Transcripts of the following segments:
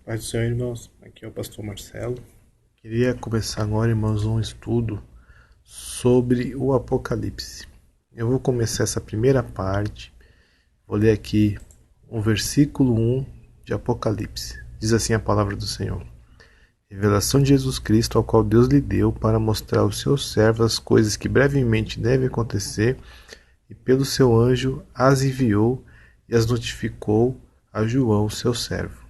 Paz do Senhor, irmãos. Aqui é o pastor Marcelo. Queria começar agora, irmãos, um estudo sobre o Apocalipse. Eu vou começar essa primeira parte. Vou ler aqui o versículo 1 de Apocalipse. Diz assim a palavra do Senhor: Revelação de Jesus Cristo, ao qual Deus lhe deu para mostrar aos seus servos as coisas que brevemente devem acontecer, e pelo seu anjo as enviou e as notificou a João, seu servo.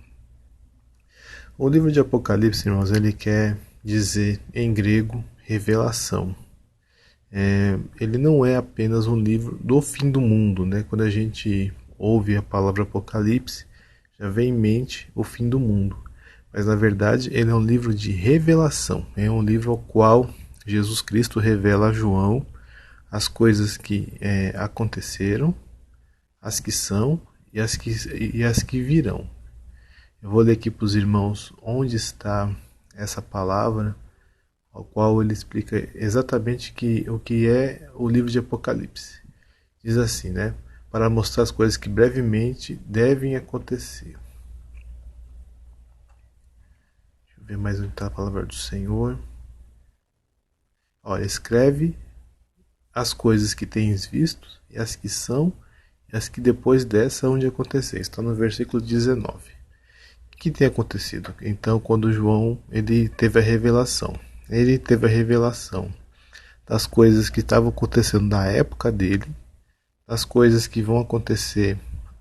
O livro de Apocalipse, irmãos, ele quer dizer em grego revelação. Ele não é apenas um livro do fim do mundo, né? Quando a gente ouve a palavra Apocalipse, já vem em mente o fim do mundo. Mas na verdade ele é um livro de revelação. É um livro ao qual Jesus Cristo revela a João as coisas que aconteceram, as que são e as que virão. Eu vou ler aqui para os irmãos onde está essa palavra, ao qual ele explica exatamente o que é o livro de Apocalipse. Diz assim, né? Para mostrar as coisas que brevemente devem acontecer. Deixa eu ver mais onde está a palavra do Senhor. Olha, escreve as coisas que tens visto, e as que são, e as que depois dessa hão de acontecer. Está no versículo 19. O que tem acontecido? Então, quando João ele teve a revelação das coisas que estavam acontecendo na época dele, das coisas que vão acontecer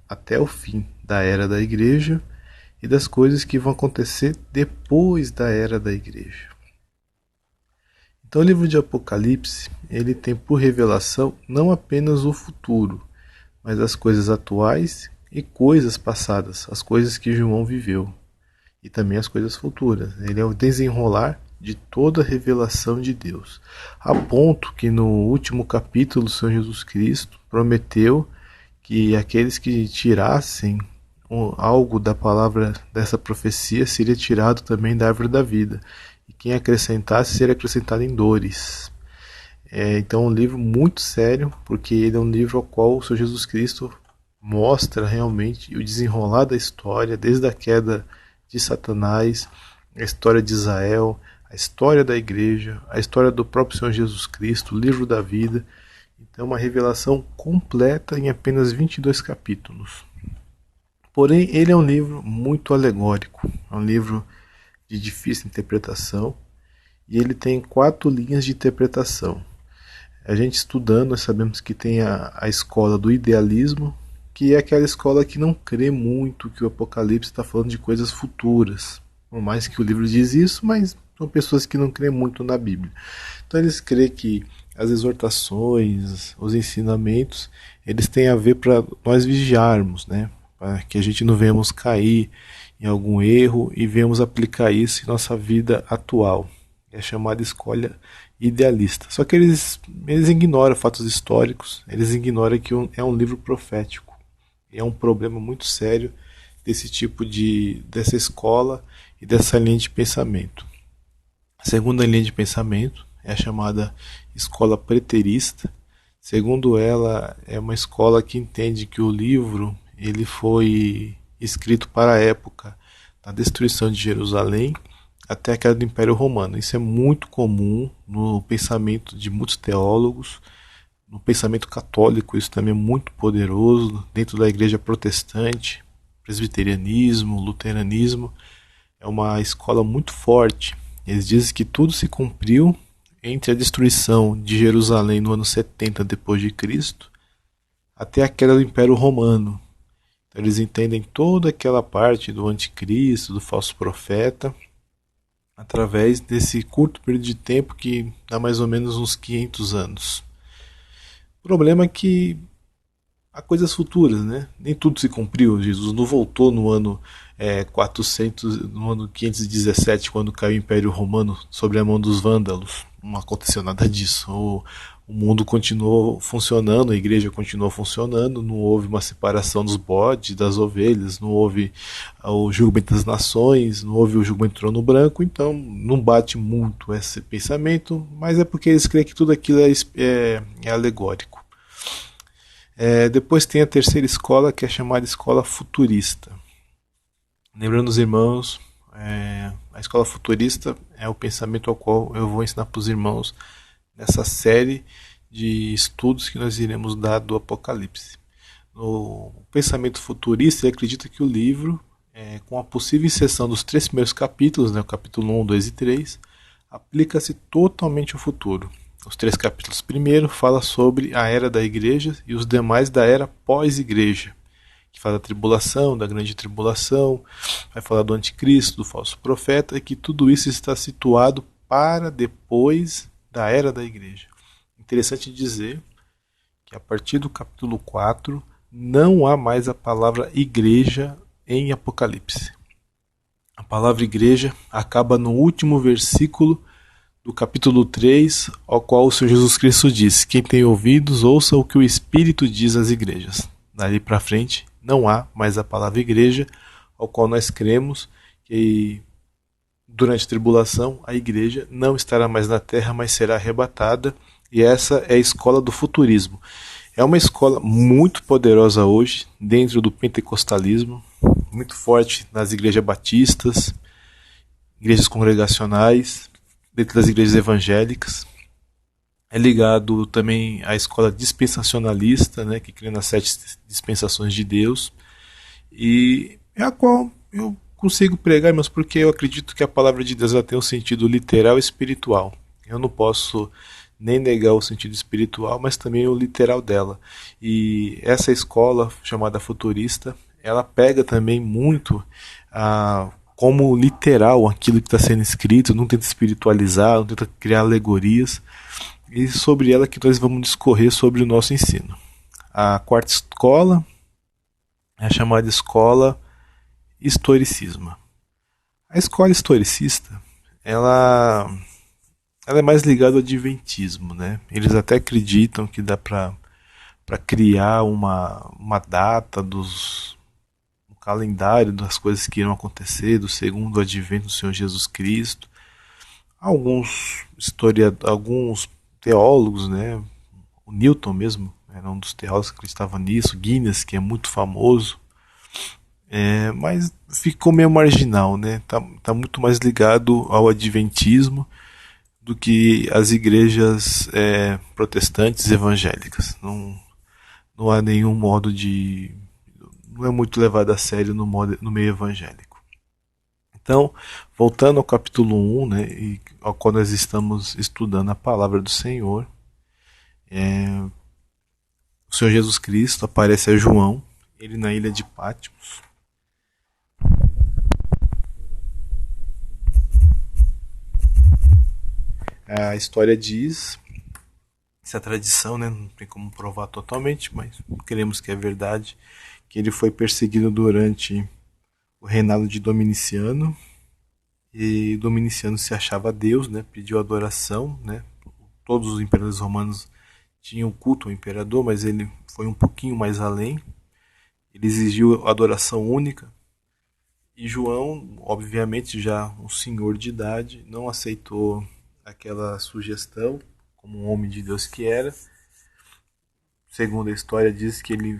até o fim da era da igreja e das coisas que vão acontecer depois da era da igreja. Então, o livro de Apocalipse ele tem por revelação não apenas o futuro, mas as coisas atuais e coisas passadas, as coisas que João viveu, e também as coisas futuras. Ele é o desenrolar de toda a revelação de Deus, a ponto que no último capítulo o Senhor Jesus Cristo prometeu que aqueles que tirassem algo da palavra dessa profecia seria tirado também da árvore da vida, e quem acrescentasse seria acrescentado em dores. Então é um livro muito sério, porque ele é um livro ao qual o Senhor Jesus Cristo mostra realmente o desenrolar da história, desde a queda de Satanás, a história de Israel, a história da igreja, a história do próprio Senhor Jesus Cristo, o livro da vida. Então uma revelação completa em apenas 22 capítulos. Porém, ele é um livro muito alegórico, é um livro de difícil interpretação, e ele tem 4 linhas de interpretação. A gente estudando, nós sabemos que tem a escola do idealismo, que é aquela escola que não crê muito que o Apocalipse está falando de coisas futuras. Por mais que o livro diz isso, mas são pessoas que não creem muito na Bíblia. Então eles creem que as exortações, os ensinamentos, eles têm a ver para nós vigiarmos, né? Para que a gente não venhamos cair em algum erro e venhamos aplicar isso em nossa vida atual. É a chamada escola idealista. Só que eles ignoram fatos históricos, eles ignoram que é um livro profético. E é um problema muito sério dessa escola e dessa linha de pensamento. A segunda linha de pensamento é a chamada escola preterista. Segundo ela, é uma escola que entende que o livro ele foi escrito para a época da destruição de Jerusalém até a queda do Império Romano. Isso é muito comum no pensamento de muitos teólogos, no pensamento católico isso também é muito poderoso, dentro da igreja protestante, presbiterianismo, luteranismo, é uma escola muito forte. Eles dizem que tudo se cumpriu entre a destruição de Jerusalém no ano 70 depois de Cristo até a queda do Império Romano. Então, eles entendem toda aquela parte do anticristo, do falso profeta, através desse curto período de tempo que dá mais ou menos uns 500 anos. O problema é que há coisas futuras, né? Nem tudo se cumpriu. Jesus não voltou no ano 400, no ano 517, quando caiu o Império Romano sobre a mão dos vândalos. Não aconteceu nada disso. O mundo continuou funcionando, a igreja continuou funcionando, não houve uma separação dos bodes, das ovelhas, não houve o julgamento das nações, não houve o julgamento do trono branco, então não bate muito esse pensamento, mas é porque eles creem que tudo aquilo é alegórico. Depois tem a terceira escola, que é chamada escola futurista. Lembrando os irmãos A escola futurista é o pensamento ao qual eu vou ensinar para os irmãos nessa série de estudos que nós iremos dar do Apocalipse. No pensamento futurista, ele acredita que o livro, com a possível exceção dos 3 primeiros capítulos, né, o capítulo 1, 2 e 3, aplica-se totalmente ao futuro. Os 3 capítulos primeiro fala sobre a era da igreja e os demais da era pós-igreja, que fala da tribulação, da grande tribulação, vai falar do anticristo, do falso profeta, e que tudo isso está situado para depois da era da igreja. Interessante dizer que a partir do capítulo 4 não há mais a palavra igreja em Apocalipse. A palavra igreja acaba no último versículo do capítulo 3, ao qual o Senhor Jesus Cristo diz: quem tem ouvidos, ouça o que o Espírito diz às igrejas. Dali para frente, não há mais a palavra igreja, ao qual nós cremos que durante a tribulação a igreja não estará mais na terra, mas será arrebatada, e essa é a escola do futurismo. É uma escola muito poderosa hoje, dentro do pentecostalismo, muito forte nas igrejas batistas, igrejas congregacionais, dentro das igrejas evangélicas. É ligado também à escola dispensacionalista, né, que crê nas 7 dispensações de Deus, e é a qual eu consigo pregar, mas porque eu acredito que a palavra de Deus ela tem um sentido literal e espiritual. Eu não posso nem negar o sentido espiritual, mas também o literal dela. E essa escola chamada futurista, ela pega também muito como literal aquilo que está sendo escrito, não tenta espiritualizar, não tenta criar alegorias, e sobre ela que nós vamos discorrer sobre o nosso ensino. A quarta escola é a chamada escola historicismo. A escola historicista, ela é mais ligada ao adventismo, né? Eles até acreditam que dá para criar uma data um calendário das coisas que irão acontecer, do segundo advento do Senhor Jesus Cristo. Alguns teólogos, né? O Newton mesmo era um dos teólogos que acreditava nisso, Guinness, que é muito famoso, mas ficou meio marginal, né? Tá muito mais ligado ao adventismo do que as igrejas protestantes evangélicas. Não há nenhum modo de... não é muito levado a sério no meio evangélico. Então, voltando ao capítulo 1, né, e ao qual nós estamos estudando a palavra do Senhor, o Senhor Jesus Cristo aparece a João, ele na ilha de Patmos. A história diz, essa é a tradição, né, não tem como provar totalmente, mas queremos que é verdade, que ele foi perseguido durante o reinado de Dominiciano, e Dominiciano se achava Deus, né, pediu adoração, né, todos os imperadores romanos tinham culto ao imperador, mas ele foi um pouquinho mais além, ele exigiu adoração única, e João, obviamente já um senhor de idade, não aceitou aquela sugestão, como um homem de Deus que era. Segundo a história, diz que ele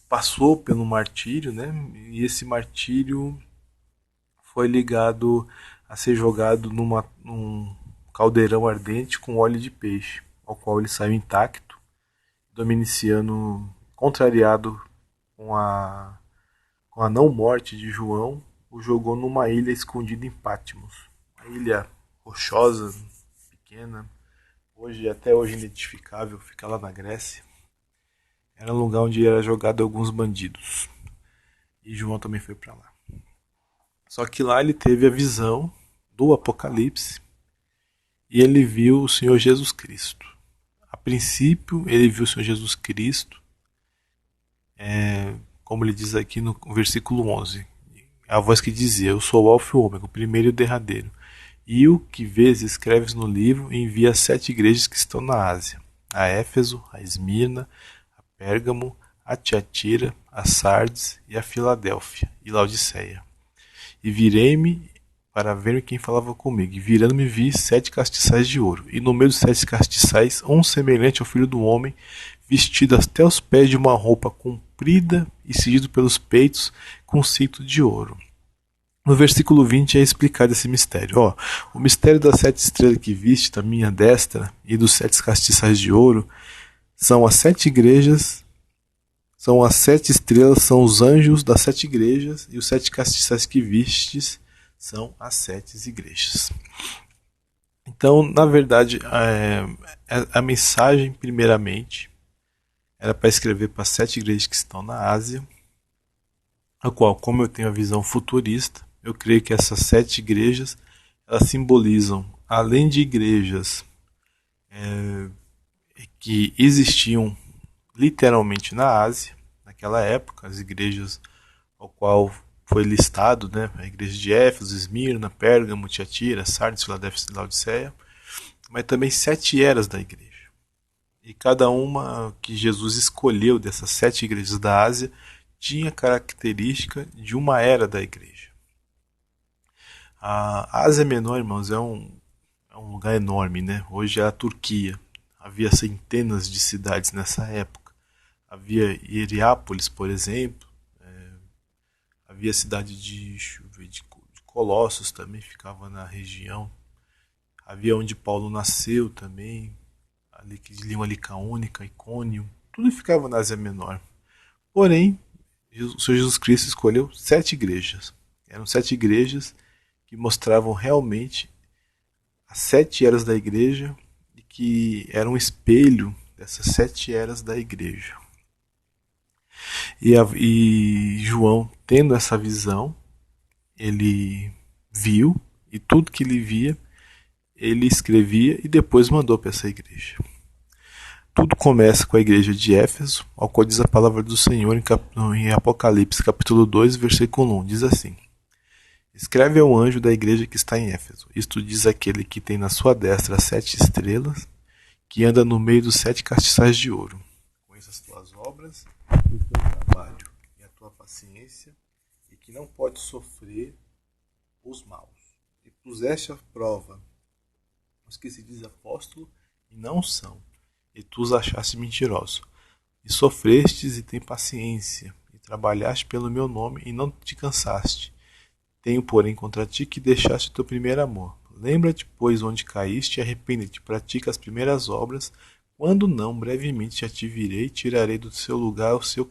passou pelo martírio, né? E esse martírio foi ligado a ser jogado num caldeirão ardente com óleo de peixe, ao qual ele saiu intacto. Dominiciano, contrariado com a não morte de João, o jogou numa ilha escondida em Patmos, uma ilha rochosa, pequena, até hoje identificável, fica lá na Grécia. Era um lugar onde era jogado alguns bandidos. E João também foi para lá. Só que lá ele teve a visão do Apocalipse e ele viu o Senhor Jesus Cristo. A princípio, ele viu o Senhor Jesus Cristo, como ele diz aqui no versículo 11. A voz que dizia: eu sou o Alfa e o Ômega, o primeiro e o derradeiro. E o que vês, escreves no livro, e envia as 7 igrejas que estão na Ásia: a Éfeso, a Esmirna, a Pérgamo, a Tiatira, a Sardes e a Filadélfia e Laodiceia. E virei-me para ver quem falava comigo, e virando-me vi 7 castiçais de ouro, e no meio dos 7 castiçais um semelhante ao filho do homem, vestido até os pés de uma roupa comprida e cingido pelos peitos com cinto de ouro. No versículo 20 é explicado esse mistério. O mistério das 7 estrelas que viste à minha destra e dos 7 castiçais de ouro são as 7 igrejas, são as 7 estrelas, são os anjos das 7 igrejas, e os 7 castiçais que vistes são as 7 igrejas. Então, na verdade, a mensagem, primeiramente, era para escrever para as 7 igrejas que estão na Ásia, a qual, como eu tenho a visão futurista, eu creio que essas 7 igrejas, elas simbolizam, além de igrejas que existiam literalmente na Ásia, naquela época, as igrejas ao qual foi listado, né, a igreja de Éfeso, Esmirna, Pérgamo, Tiatira, Sardes, Filadélfia e Laodiceia, mas também 7 eras da igreja. E cada uma que Jesus escolheu dessas 7 igrejas da Ásia tinha característica de uma era da igreja. A Ásia Menor, irmãos, é um lugar enorme, né? Hoje é a Turquia. Havia centenas de cidades nessa época. Havia Hierápolis, por exemplo. Havia a cidade de Colossos também, ficava na região. Havia onde Paulo nasceu também, ali que de língua licaônica, Icônio. Tudo ficava na Ásia Menor. Porém, o Senhor Jesus Cristo escolheu 7 igrejas. Eram 7 igrejas que mostravam realmente as 7 eras da igreja e que eram um espelho dessas 7 eras da igreja. E João, tendo essa visão, ele viu, e tudo que ele via, ele escrevia e depois mandou para essa igreja. Tudo começa com a igreja de Éfeso, ao qual diz a palavra do Senhor em Apocalipse, capítulo 2, versículo 1. Diz assim: Escreve ao anjo da igreja que está em Éfeso. Isto diz aquele que tem na sua destra as 7 estrelas, que anda no meio dos 7 castiçais de ouro. Conheça as tuas obras, o teu trabalho e a tua paciência, e que não pode sofrer os maus. E puseste à prova os que se diz apóstolo e não são, e tu os achaste mentirosos. E sofrestes e tem paciência, e trabalhaste pelo meu nome e não te cansaste. Tenho, porém, contra ti que deixaste o teu primeiro amor. Lembra-te, pois, onde caíste, e arrepende-te, pratica as primeiras obras. Quando não, brevemente já te virei e tirarei do seu lugar o seu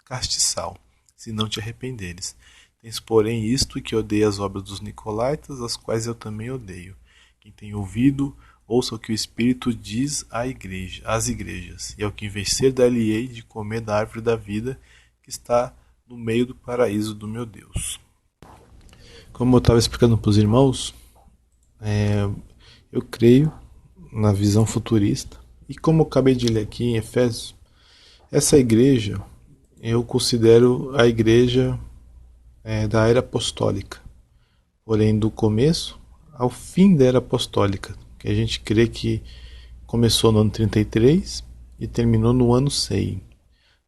castiçal, se não te arrependeres. Tens, porém, isto, que odeia as obras dos nicolaítas, as quais eu também odeio. Quem tem ouvido, ouça o que o Espírito diz às igrejas. E ao que vencer, dar-lhe-ei de comer da árvore da vida, que está no meio do paraíso do meu Deus. Como eu estava explicando para os irmãos, eu creio na visão futurista. E como eu acabei de ler aqui em Efésios, essa igreja eu considero a igreja da era apostólica. Porém, do começo ao fim da era apostólica, que a gente crê que começou no ano 33 e terminou no ano 100.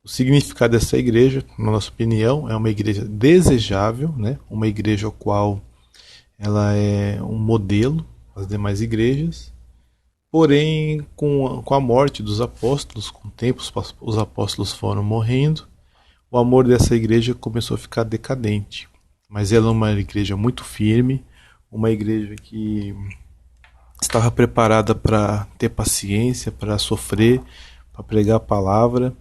O significado dessa igreja, na nossa opinião, é uma igreja desejável, né? Uma igreja ao qual ela é um modelo às demais igrejas. Porém, com a morte dos apóstolos, com o tempo os apóstolos foram morrendo, o amor dessa igreja começou a ficar decadente. Mas ela é uma igreja muito firme, uma igreja que estava preparada para ter paciência, para sofrer, para pregar a palavra,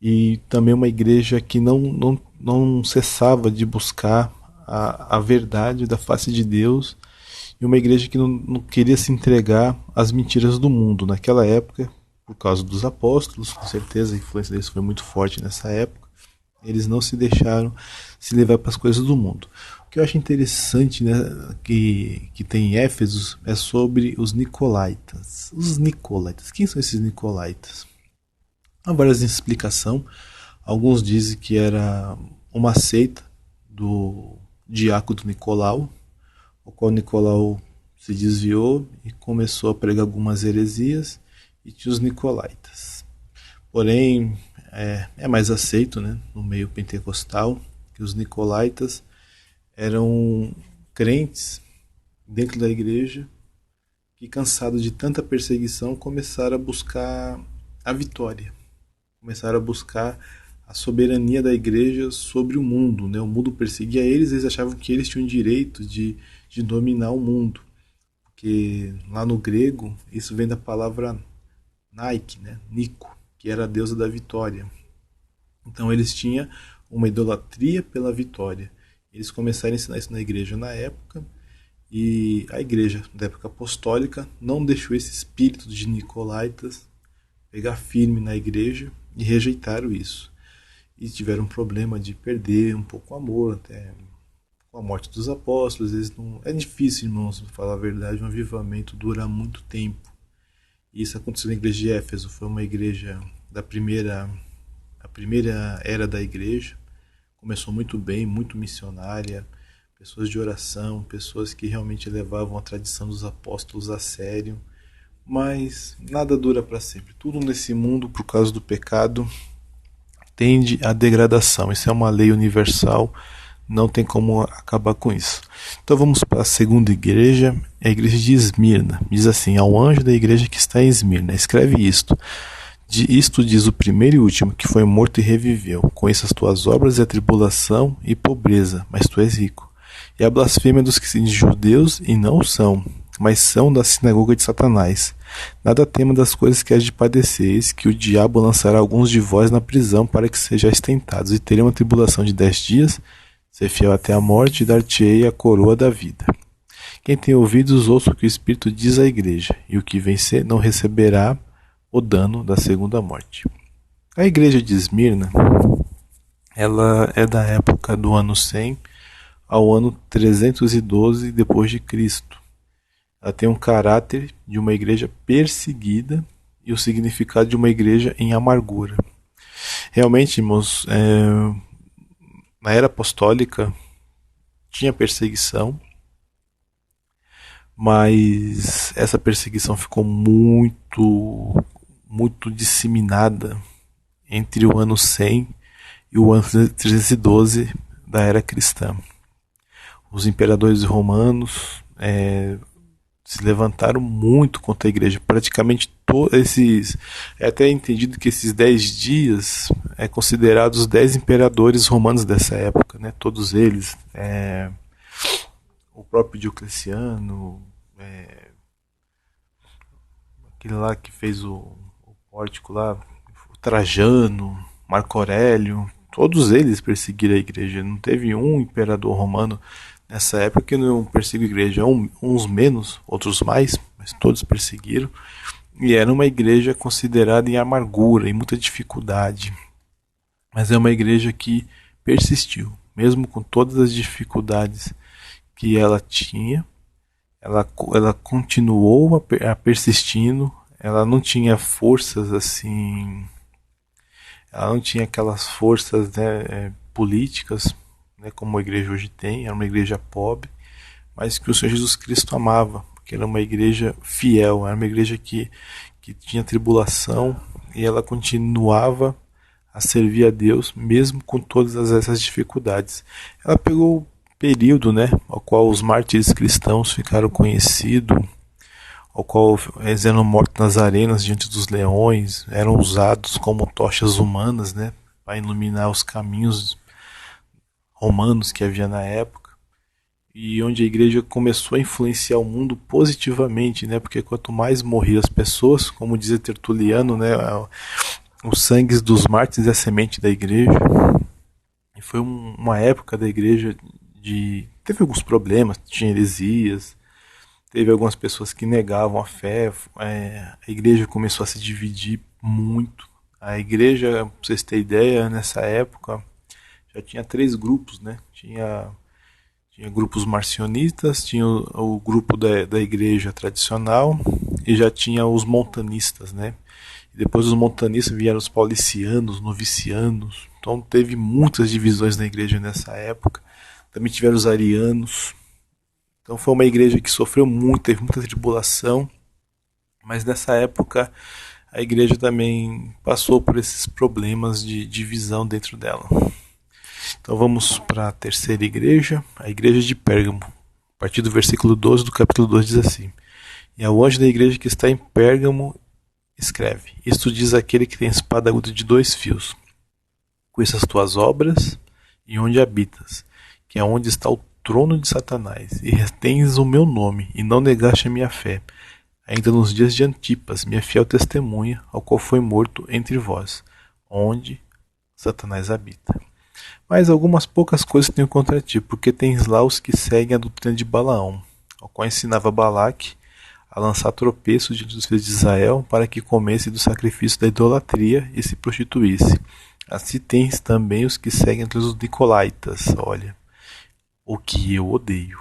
e também uma igreja que não cessava de buscar a verdade da face de Deus, e uma igreja que não queria se entregar às mentiras do mundo. Naquela época, por causa dos apóstolos, com certeza a influência deles foi muito forte nessa época, eles não se deixaram se levar para as coisas do mundo. O que eu acho interessante, né, que tem em Éfeso é sobre os nicolaítas. Os nicolaítas, quem são esses nicolaítas? Há várias explicações. Alguns dizem que era uma seita do diácono Nicolau, o qual Nicolau se desviou e começou a pregar algumas heresias, e tinha os nicolaítas. Porém, é mais aceito, né, no meio pentecostal, que os nicolaítas eram crentes dentro da igreja que, cansados de tanta perseguição, começaram a buscar a vitória, começaram a buscar a soberania da igreja sobre o mundo, né? O mundo perseguia eles, eles achavam que eles tinham direito de dominar o mundo. Porque lá no grego, isso vem da palavra Nike, né? Nico, que era a deusa da vitória. Então eles tinham uma idolatria pela vitória. Eles começaram a ensinar isso na igreja na época, e a igreja da época apostólica não deixou esse espírito de nicolaítas pegar firme na igreja e rejeitaram isso. E tiveram um problema de perder um pouco o amor, até com a morte dos apóstolos. Eles não... É difícil, irmãos, para falar a verdade, um avivamento dura muito tempo. E isso aconteceu na igreja de Éfeso, foi uma igreja da a primeira era da igreja. Começou muito bem, muito missionária, pessoas de oração, pessoas que realmente levavam a tradição dos apóstolos a sério. Mas nada dura para sempre. Tudo nesse mundo, por causa do pecado, tende à degradação. Isso é uma lei universal, não tem como acabar com isso. Então vamos para a segunda igreja, a igreja de Esmirna. Diz assim: ao anjo da igreja que está em Esmirna, escreve isto. Isto diz o primeiro e último, que foi morto e reviveu. Conheço as tuas obras e a tribulação e pobreza, mas tu és rico. E a blasfêmia dos que se dizem judeus e não são, mas são da sinagoga de Satanás. Nada tema das coisas que hás de padecer, eis que o diabo lançará alguns de vós na prisão para que sejais tentados, e terei uma tribulação de 10 dias, ser fiel até a morte, e dar-te-ei a coroa da vida. Quem tem ouvidos, ouça o que o Espírito diz à igreja, e o que vencer não receberá o dano da segunda morte. A igreja de Esmirna, ela é da época do ano 100 ao ano 312 depois de Cristo. Ela tem um caráter de uma igreja perseguida e o significado de uma igreja em amargura. Realmente, irmãos, na era apostólica tinha perseguição, mas essa perseguição ficou muito disseminada entre o ano 100 e o ano 312 da era cristã. Os imperadores romanos se levantaram muito contra a igreja. Praticamente todos esses... É até entendido que esses 10 dias é considerados os 10 imperadores romanos dessa época, né? Todos eles. O próprio Diocleciano, aquele lá que fez o pórtico lá, o Trajano, Marco Aurélio, todos eles perseguiram a igreja. Não teve um imperador romano nessa época que não perseguiu a igreja. Uns menos, outros mais, mas todos perseguiram. E era uma igreja considerada em amargura, em muita dificuldade. Mas é uma igreja que persistiu, mesmo com todas as dificuldades que ela tinha. Ela continuou persistindo. Ela não tinha forças assim, ela não tinha aquelas forças, né, políticas, né, como a igreja hoje tem. Era uma igreja pobre, mas que o Senhor Jesus Cristo amava, porque era uma igreja fiel, era uma igreja que tinha tribulação, e ela continuava a servir a Deus mesmo com todas essas dificuldades. Ela pegou o período, né, ao qual os mártires cristãos ficaram conhecidos, ao qual eles eram mortos nas arenas diante dos leões, eram usados como tochas humanas, né, para iluminar os caminhos romanos que havia na época, e onde a igreja começou a influenciar o mundo positivamente, né, porque quanto mais morriam as pessoas, como dizia Tertuliano, né, os sangues dos mártires é a semente da igreja. E foi uma época da igreja teve alguns problemas, tinha heresias, teve algumas pessoas que negavam a fé, a igreja começou a se dividir muito. A igreja, pra vocês terem ideia, nessa época já tinha 3 grupos, né? Tinha grupos marcionistas, tinha o grupo da igreja tradicional e já tinha os montanistas, né? E depois dos montanistas vieram os paulicianos, novicianos. Então teve muitas divisões na igreja nessa época. Também tiveram os arianos. Então foi uma igreja que sofreu muito, teve muita tribulação, mas nessa época a igreja também passou por esses problemas de divisão dentro dela. Então vamos para a terceira igreja, a igreja de Pérgamo. A partir do versículo 12 do capítulo 2 diz assim: e ao anjo da igreja que está em Pérgamo escreve: isto diz aquele que tem espada aguda de 2 fios. conheço as tuas obras e onde habitas, que é onde está o trono de Satanás, e retens o meu nome, e não negaste a minha fé, ainda nos dias de Antipas, minha fiel testemunha, ao qual foi morto entre vós, onde Satanás habita. Mas algumas poucas coisas tenho contra ti, porque tens lá os que seguem a doutrina de Balaão, ao qual ensinava Balaque a lançar tropeço diante dos filhos de Israel, para que comesse do sacrifício da idolatria e se prostituísse. Assim tens também os que seguem entre os Nicolaitas, olha, o que eu odeio.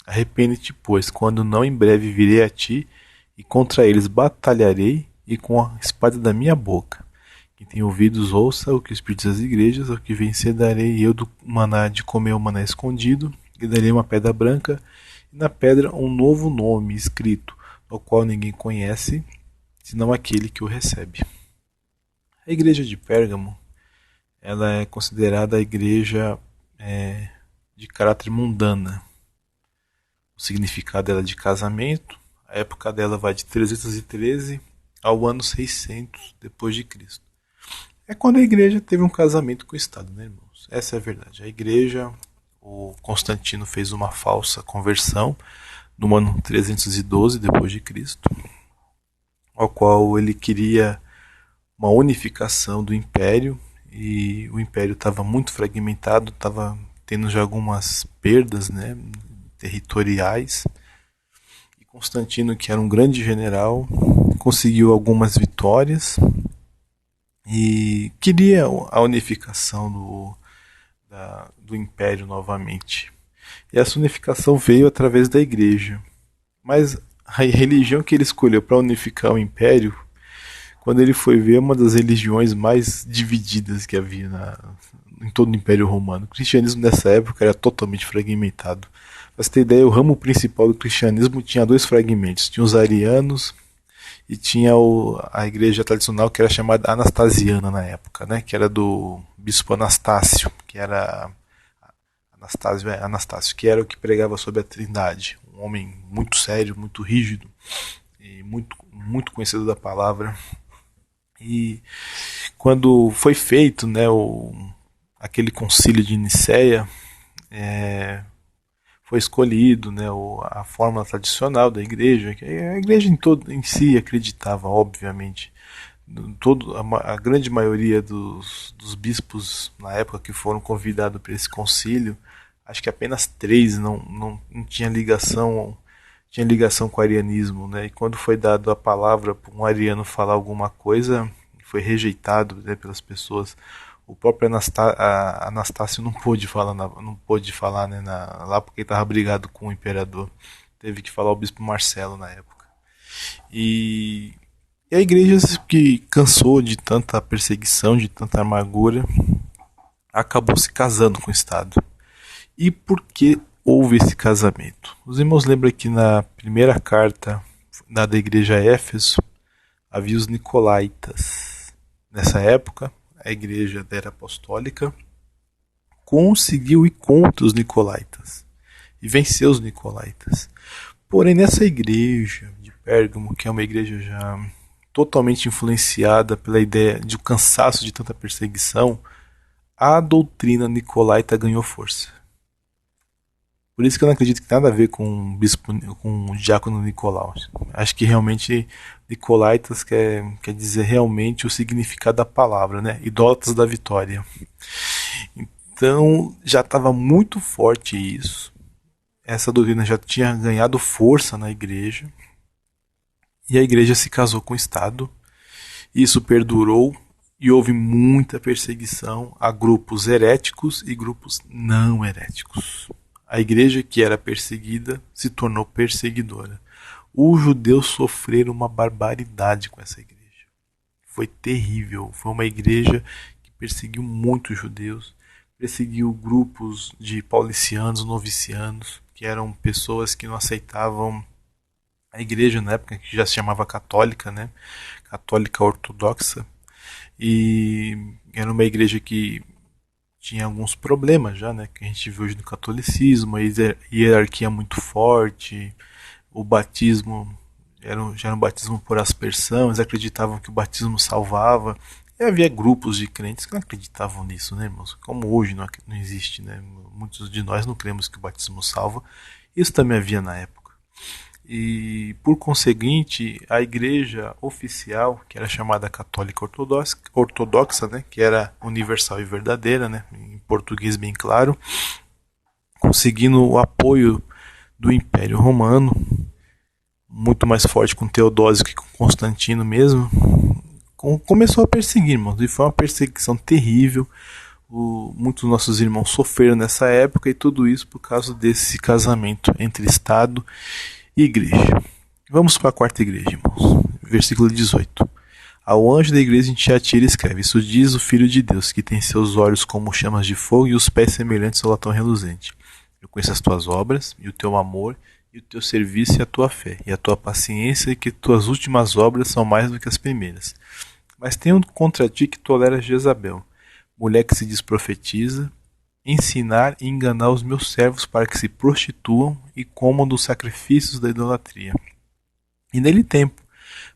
Arrepende-te, pois, quando não em breve virei a ti, e contra eles batalharei, e com a espada da minha boca. Quem tem ouvidos, ouça o que o Espírito diz às igrejas, ao que vencer darei eu do maná de comer o maná escondido, e darei uma pedra branca, e na pedra um novo nome escrito, o qual ninguém conhece, senão aquele que o recebe. A igreja de Pérgamo, ela é considerada a igreja de caráter mundana. O significado dela é de casamento. A época dela vai de 313 ao ano 600 depois de Cristo. É quando a igreja teve um casamento com o Estado, né, irmãos? Essa é a verdade. A igreja, o Constantino fez uma falsa conversão no ano 312 depois de Cristo, ao qual ele queria uma unificação do império, e o império estava muito fragmentado, estava tendo já algumas perdas, né, territoriais. E Constantino, que era um grande general, conseguiu algumas vitórias e queria a unificação do império novamente. E essa unificação veio através da igreja. Mas a religião que ele escolheu para unificar o império, quando ele foi ver, é uma das religiões mais divididas que havia em todo o Império Romano. O cristianismo nessa época era totalmente fragmentado. Para você ter ideia, o ramo principal do cristianismo tinha dois fragmentos. Tinha os arianos e tinha a igreja tradicional, que era chamada anastasiana na época, né? Que era do bispo Anastácio, que era Anastácio, que era o que pregava sobre a Trindade. Um homem muito sério, muito rígido e muito conhecido da palavra. E quando foi feito, né, aquele concílio de Nicéia, foi escolhido, né, a fórmula tradicional da igreja, que a igreja em si acreditava, obviamente. A grande maioria dos bispos na época que foram convidados para esse concílio, acho que apenas 3 não tinha ligação com o arianismo, né? E quando foi dado a palavra para um ariano falar alguma coisa, foi rejeitado, né, pelas pessoas. O próprio Anastácio não pôde falar, né, lá, porque estava brigado com o imperador. Teve que falar o bispo Marcelo na época. E a igreja, que cansou de tanta perseguição, de tanta amargura, acabou se casando com o Estado. E por que houve esse casamento? Os irmãos lembram que na primeira carta da igreja a Éfeso havia os Nicolaitas. Nessa época, a igreja da era apostólica conseguiu ir contra os Nicolaitas e venceu os Nicolaitas. Porém, nessa igreja de Pérgamo, que é uma igreja já totalmente influenciada pela ideia de o cansaço de tanta perseguição, a doutrina nicolaita ganhou força. Por isso que eu não acredito que tem nada a ver com o diácono Nicolau. Acho que realmente Nicolaitas quer dizer realmente o significado da palavra, né? Idólatras da vitória. Então já estava muito forte isso. Essa doutrina já tinha ganhado força na igreja. E a igreja se casou com o Estado. Isso perdurou e houve muita perseguição a grupos heréticos e grupos não heréticos. A igreja que era perseguida se tornou perseguidora. Os judeus sofreram uma barbaridade com essa igreja. Foi terrível. Foi uma igreja que perseguiu muitos judeus, perseguiu grupos de paulicianos, novicianos, que eram pessoas que não aceitavam a igreja na época, que já se chamava católica, né? Católica ortodoxa. E era uma igreja que tinha alguns problemas já, né, que a gente vê hoje no catolicismo, a hierarquia muito forte, o batismo já era um batismo por aspersão, eles acreditavam que o batismo salvava. E havia grupos de crentes que não acreditavam nisso, né, irmãos? Como hoje não existe, né? Muitos de nós não cremos que o batismo salva. Isso também havia na época. E, por conseguinte, a igreja oficial, que era chamada católica ortodoxa, né, que era universal e verdadeira, né, em português bem claro, conseguindo o apoio do Império Romano, muito mais forte com Teodósio que com Constantino mesmo, começou a perseguir, irmãos, e foi uma perseguição terrível. Muitos dos nossos irmãos sofreram nessa época, e tudo isso por causa desse casamento entre Estado e igreja. Vamos para a quarta igreja, irmãos. Versículo 18. Ao anjo da igreja em Tiatira escreve: Isso diz o Filho de Deus, que tem seus olhos como chamas de fogo e os pés semelhantes ao latão reluzente. Eu conheço as tuas obras, e o teu amor, e o teu serviço, e a tua fé, e a tua paciência, e que tuas últimas obras são mais do que as primeiras. Mas tenho contra ti que toleras Jezabel, mulher que se diz profetiza, ensinar e enganar os meus servos para que se prostituam e comam dos sacrifícios da idolatria. E nele tempo,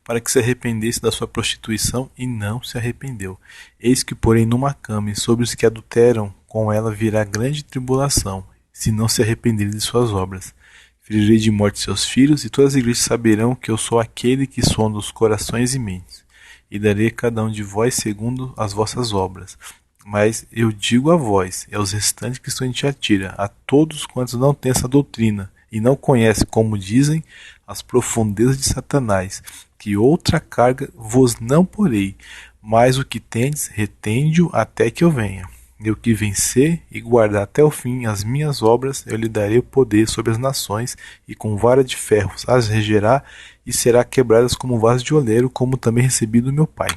para que se arrependesse da sua prostituição, e não se arrependeu. Eis que porém numa cama, e sobre os que adulteram com ela virá grande tribulação, se não se arrependerem de suas obras. Ferirei de morte seus filhos, e todas as igrejas saberão que eu sou aquele que sonda os corações e mentes, e darei a cada um de vós segundo as vossas obras. Mas eu digo a vós e aos restantes que estão em Tiatira, a todos quantos não têm essa doutrina, e não conhecem, como dizem, as profundezas de Satanás, que outra carga vos não porei, mas o que tendes, retende-o até que eu venha. E o que vencer e guardar até o fim as minhas obras, eu lhe darei o poder sobre as nações, e com vara de ferro as regerá, e será quebradas como vaso de oleiro, como também recebi do meu Pai.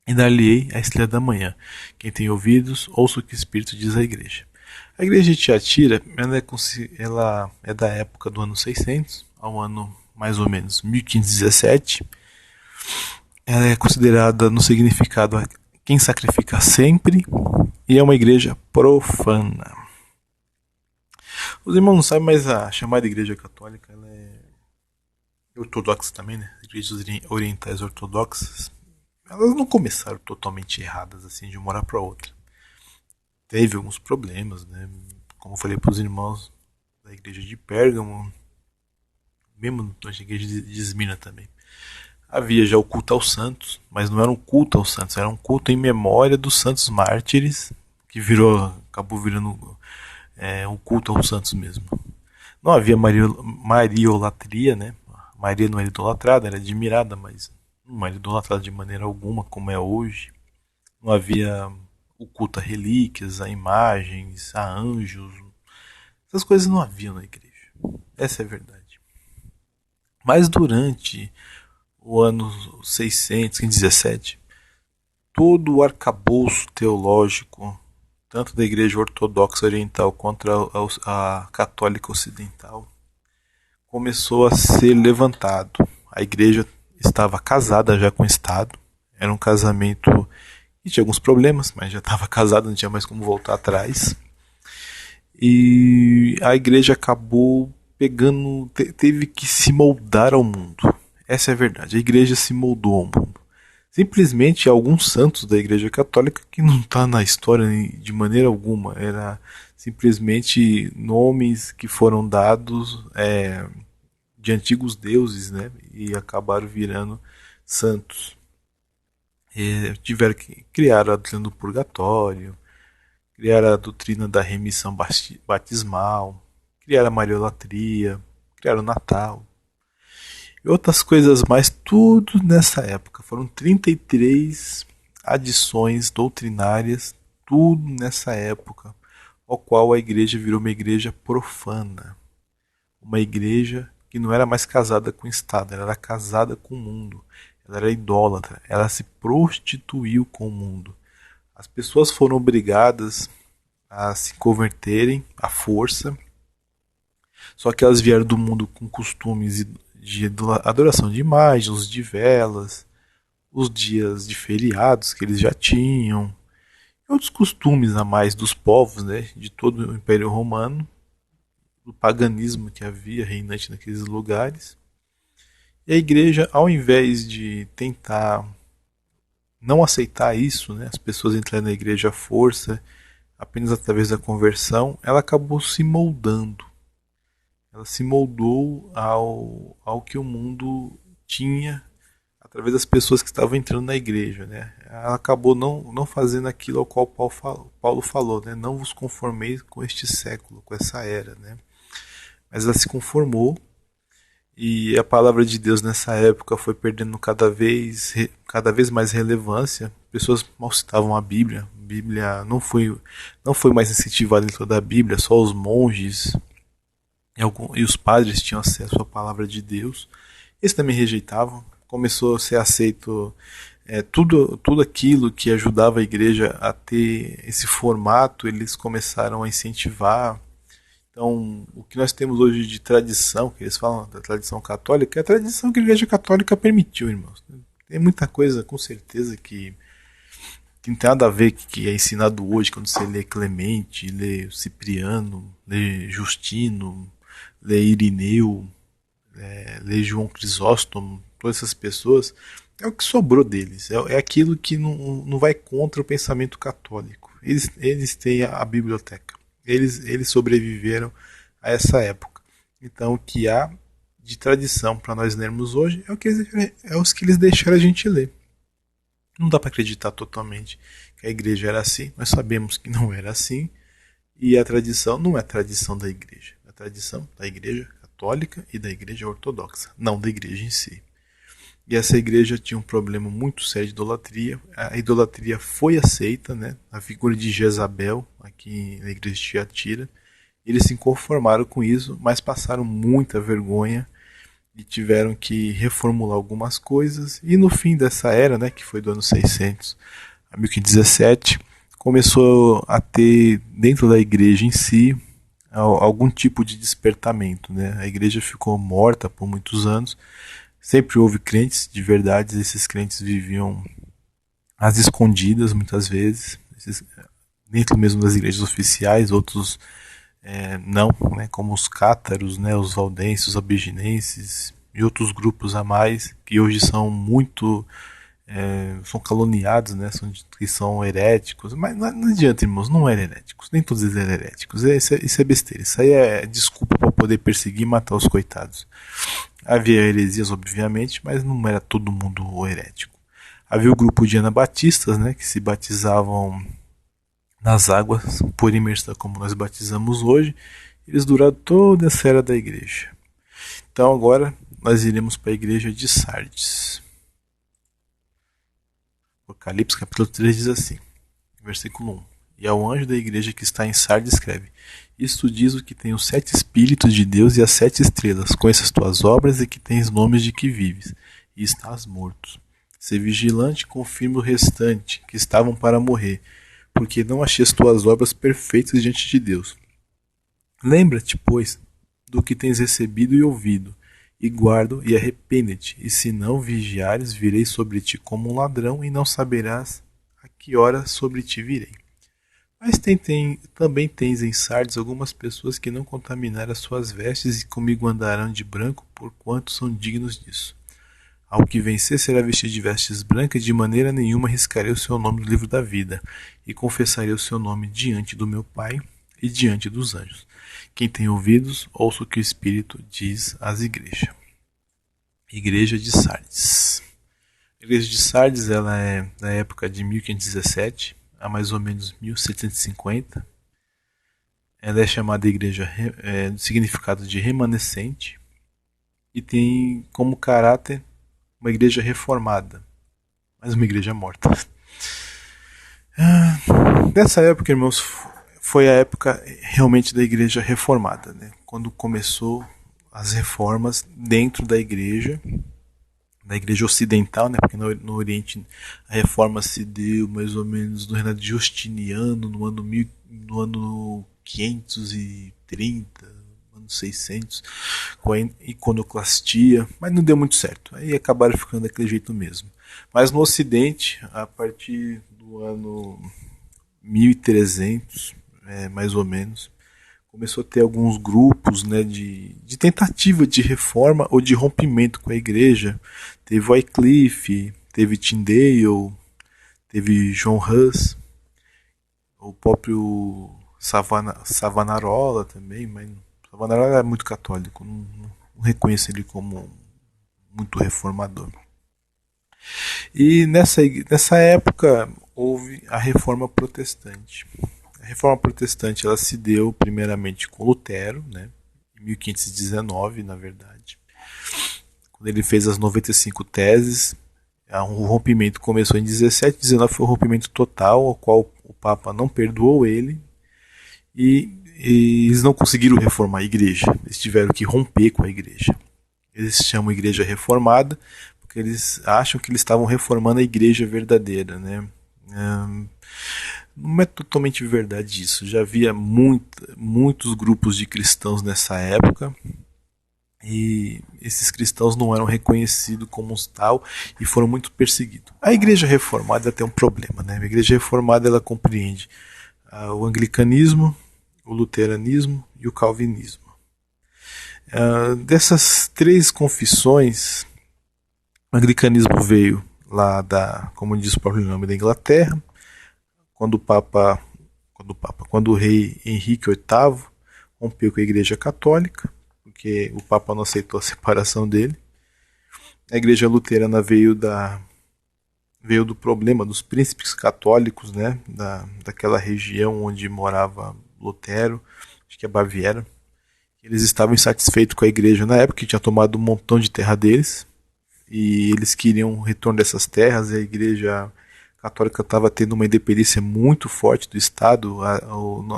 E dar-lhe-ei a estrela da manhã. Quem tem ouvidos, ouça o que o Espírito diz à igreja. A igreja de Tiatira, ela é da época do ano 600 ao ano mais ou menos 1517. Ela é considerada no significado quem sacrifica sempre, e é uma igreja profana. Os irmãos não sabem, mas a chamada igreja católica ela é ortodoxa também, né? Igrejas orientais ortodoxas, elas não começaram totalmente erradas assim de uma hora para outra. Teve alguns problemas, né? Como eu falei para os irmãos da igreja de Pérgamo, mesmo na igreja de Esmirna também. Havia já o culto aos santos, mas não era um culto aos santos, era um culto em memória dos santos mártires, que acabou virando um culto aos santos mesmo. Não havia mariolatria, né? Maria não era idolatrada, era admirada, mas não era idolatrada de maneira alguma, como é hoje. Não havia o culto a relíquias, a imagens, a anjos. Essas coisas não haviam na igreja. Essa é a verdade. Mas durante o ano 617, todo o arcabouço teológico, tanto da igreja ortodoxa oriental quanto a católica ocidental, começou a ser levantado. A igreja estava casada já com o Estado, era um casamento que tinha alguns problemas, mas já estava casada, não tinha mais como voltar atrás. E a igreja acabou teve que se moldar ao mundo. Essa é a verdade, a igreja se moldou ao mundo. Simplesmente alguns santos da igreja católica que não está na história de maneira alguma, era simplesmente nomes que foram dados de antigos deuses, né, e acabaram virando santos. Tiveram que criar a doutrina do purgatório, criar a doutrina da remissão batismal, criar a mariolatria, criar o Natal e outras coisas mais, tudo nessa época. Foram 33 adições doutrinárias, tudo nessa época, ao qual a igreja virou uma igreja profana, uma igreja que não era mais casada com o Estado, ela era casada com o mundo, ela era idólatra, ela se prostituiu com o mundo. As pessoas foram obrigadas a se converterem à força, só que elas vieram do mundo com costumes de adoração de imagens, de velas, os dias de feriados que eles já tinham, e outros costumes a mais dos povos, né, de todo o Império Romano, do paganismo que havia reinante naqueles lugares. E a igreja, ao invés de tentar não aceitar isso, né, as pessoas entrarem na igreja à força, apenas através da conversão, ela acabou se moldando. Ela se moldou ao que o mundo tinha através das pessoas que estavam entrando na igreja, né? Ela acabou não fazendo aquilo ao qual Paulo falou, né? Não vos conformeis com este século, com essa era, né? Mas ela se conformou e a palavra de Deus nessa época foi perdendo cada vez mais relevância. Pessoas mal citavam a Bíblia. A Bíblia não foi mais incentivada dentro da Bíblia, só os monges e os padres tinham acesso à palavra de Deus. Eles também rejeitavam. Começou a ser aceito tudo aquilo que ajudava a igreja a ter esse formato, eles começaram a incentivar. Então, o que nós temos hoje de tradição, que eles falam da tradição católica, é a tradição que a Igreja Católica permitiu, irmãos. Tem muita coisa, com certeza, que não tem nada a ver com o que é ensinado hoje, quando você lê Clemente, lê Cipriano, lê Justino, lê Irineu, lê João Crisóstomo, todas essas pessoas, é o que sobrou deles, é aquilo que não vai contra o pensamento católico. Eles têm a biblioteca. Eles sobreviveram a essa época. Então, o que há de tradição para nós lermos hoje é os que eles deixaram a gente ler. Não dá para acreditar totalmente que a igreja era assim. Nós sabemos que não era assim. E a tradição não é a tradição da igreja. É a tradição da igreja católica e da igreja ortodoxa, não da igreja em si. E essa igreja tinha um problema muito sério de idolatria. A idolatria foi aceita, né? A figura de Jezabel, aqui na igreja de Tiatira. Eles se conformaram com isso, mas passaram muita vergonha e tiveram que reformular algumas coisas. E no fim dessa era, né, que foi do ano 600 a 1517, começou a ter dentro da igreja em si algum tipo de despertamento, né? A igreja ficou morta por muitos anos. Sempre houve crentes de verdade, esses crentes viviam às escondidas muitas vezes, dentro mesmo das igrejas oficiais, outros não, né, como os cátaros, né, os valdenses, os abiginenses e outros grupos a mais, que hoje são muito são caluniados, né, que são heréticos, mas não adianta, irmãos, não eram heréticos, nem todos eles eram heréticos, isso é besteira, isso aí é desculpa para poder perseguir e matar os coitados. Havia heresias, obviamente, mas não era todo mundo herético. Havia o grupo de anabatistas, né, que se batizavam nas águas por imersão, como nós batizamos hoje. Eles duraram toda essa era da igreja. Então agora nós iremos para a igreja de Sardes. Apocalipse capítulo 3 diz assim, versículo 1. E ao anjo da igreja que está em Sardes escreve: Isto diz o que tem os 7 Espíritos de Deus e as 7 estrelas. Conheça as tuas obras e que tens nomes de que vives, e estás morto. Sê vigilante e confirma o restante, que estavam para morrer, porque não achei as tuas obras perfeitas diante de Deus. Lembra-te, pois, do que tens recebido e ouvido, e guarda e arrepende-te, e se não vigiares, virei sobre ti como um ladrão, e não saberás a que hora sobre ti virei. Mas também tens em Sardes algumas pessoas que não contaminaram as suas vestes e comigo andarão de branco, porquanto são dignos disso. Ao que vencer será vestido de vestes brancas, de maneira nenhuma arriscarei o seu nome no livro da vida, e confessarei o seu nome diante do meu Pai e diante dos anjos. Quem tem ouvidos, ouça o que o Espírito diz às igrejas. Igreja de Sardes. A igreja de Sardes ela é da época de 1517 a mais ou menos 1750. Ela é chamada igreja do significado de remanescente e tem como caráter uma igreja reformada, mas uma igreja morta. Dessa época, irmãos, foi a época realmente da igreja reformada, né? Quando começou as reformas dentro da igreja ocidental, né? Porque no Oriente a reforma se deu mais ou menos no reinado de Justiniano, no ano 530, ano 600, com a iconoclastia, mas não deu muito certo. Aí acabaram ficando daquele jeito mesmo. Mas no Ocidente, a partir do ano 1300, mais ou menos, começou a ter alguns grupos, né, de tentativa de reforma ou de rompimento com a igreja. Teve Wycliffe, teve Tyndale, teve John Hus, o próprio Savonarola também, mas Savonarola é muito católico, não reconheço ele como muito reformador. E nessa época houve a Reforma Protestante. A Reforma Protestante ela se deu primeiramente com Lutero, né, em 1519, na verdade. Quando ele fez as 95 teses, o rompimento começou em 17, 19 foi o rompimento total, ao qual o Papa não perdoou ele, e eles não conseguiram reformar a igreja, eles tiveram que romper com a igreja. Eles chamam igreja reformada porque eles acham que eles estavam reformando a igreja verdadeira, né? Não é totalmente verdade isso. Já havia muitos grupos de cristãos nessa época e esses cristãos não eram reconhecidos como tal e foram muito perseguidos. A igreja reformada tem um problema, né? A igreja reformada ela compreende o anglicanismo, o luteranismo e o calvinismo. Dessas três confissões, o anglicanismo veio lá como diz o próprio nome, da Inglaterra, quando o rei Henrique VIII rompeu com a Igreja Católica, porque o Papa não aceitou a separação dele. A Igreja Luterana veio do problema dos príncipes católicos, né, daquela região onde morava Lutero, acho que é Baviera. Eles estavam insatisfeitos com a igreja na época, que tinha tomado um montão de terra deles, e eles queriam o retorno dessas terras, e a igreja católica estava tendo uma independência muito forte do Estado.